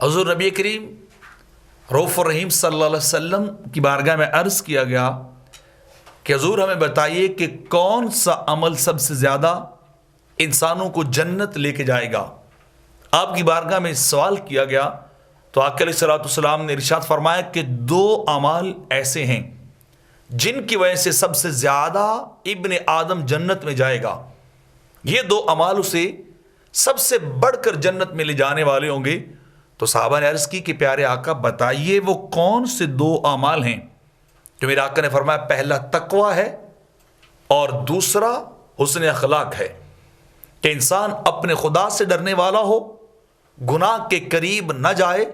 حضور نبی کریم رؤوف الرحیم صلی اللہ علیہ وسلم کی بارگاہ میں عرض کیا گیا کہ حضور ہمیں بتائیے کہ کون سا عمل سب سے زیادہ انسانوں کو جنت لے کے جائے گا۔ آپ کی بارگاہ میں سوال کیا گیا تو آقا علیہ الصلوۃ والسلام نے ارشاد فرمایا کہ دو اعمال ایسے ہیں جن کی وجہ سے سب سے زیادہ ابن آدم جنت میں جائے گا، یہ دو اعمال اسے سب سے بڑھ کر جنت میں لے جانے والے ہوں گے۔ تو صحابہ نے عرض کی کہ پیارے آقا بتائیے وہ کون سے دو اعمال ہیں؟ تو میرے آقا نے فرمایا پہلا تقوی ہے اور دوسرا حسن اخلاق ہے، کہ انسان اپنے خدا سے ڈرنے والا ہو، گناہ کے قریب نہ جائے،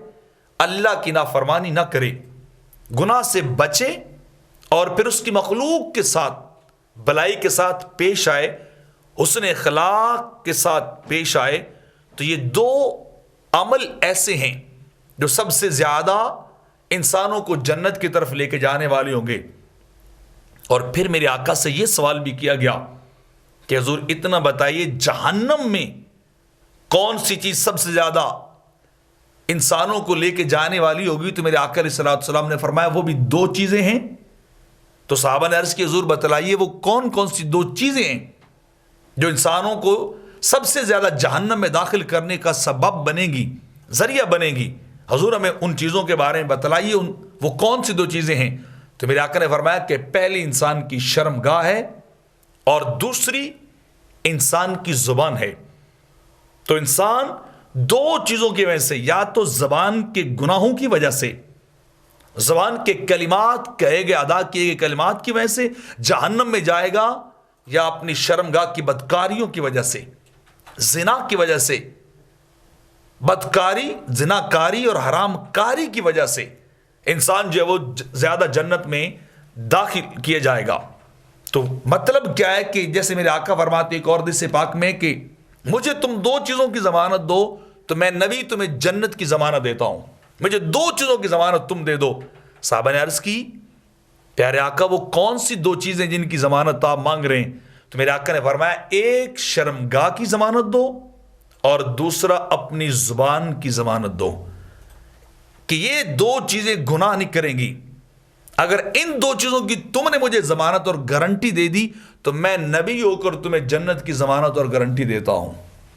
اللہ کی نافرمانی نہ کرے، گناہ سے بچے اور پھر اس کی مخلوق کے ساتھ بلائی کے ساتھ پیش آئے، حسن اخلاق کے ساتھ پیش آئے۔ تو یہ دو عمل ایسے ہیں جو سب سے زیادہ انسانوں کو جنت کی طرف لے کے جانے والے ہوں گے۔ اور پھر میرے آقا سے یہ سوال بھی کیا گیا کہ حضور اتنا بتائیے جہنم میں کون سی چیز سب سے زیادہ انسانوں کو لے کے جانے والی ہوگی؟ تو میرے آقا علیہ الصلوۃ والسلام نے فرمایا وہ بھی دو چیزیں ہیں۔ تو صحابہ نے عرض کی حضور بتلائیے وہ کون کون سی دو چیزیں ہیں جو انسانوں کو سب سے زیادہ جہنم میں داخل کرنے کا سبب بنے گی، ذریعہ بنے گی؟ حضور ہمیں ان چیزوں کے بارے میں بتلائیے وہ کون سی دو چیزیں ہیں؟ تو میرے آقا نے فرمایا کہ پہلی انسان کی شرمگاہ ہے اور دوسری انسان کی زبان ہے۔ تو انسان دو چیزوں کی وجہ سے، یا تو زبان کے گناہوں کی وجہ سے، زبان کے کلمات کہے گئے ادا کیے گئے کلمات کی وجہ سے جہنم میں جائے گا، یا اپنی شرمگاہ کی بدکاریوں کی وجہ سے، زنا کی وجہ سے، بدکاری، زناکاری اور حرام کاری کی وجہ سے انسان جو ہے وہ زیادہ جنت میں داخل کیا جائے گا۔ تو مطلب کیا ہے کہ جیسے میرے آقا فرماتے ایک اور حدیث پاک میں کہ مجھے تم دو چیزوں کی ضمانت دو تو میں نبی تمہیں جنت کی ضمانت دیتا ہوں، مجھے دو چیزوں کی ضمانت تم دے دو۔ صحابہ نے عرض کی پیارے آقا وہ کون سی دو چیزیں جن کی ضمانت آپ مانگ رہے ہیں؟ تو میرے آقا نے فرمایا ایک شرمگاہ کی ضمانت دو اور دوسرا اپنی زبان کی ضمانت دو، کہ یہ دو چیزیں گناہ نہیں کریں گی۔ اگر ان دو چیزوں کی تم نے مجھے ضمانت اور گارنٹی دے دی تو میں نبی ہو کر تمہیں جنت کی ضمانت اور گارنٹی دیتا ہوں۔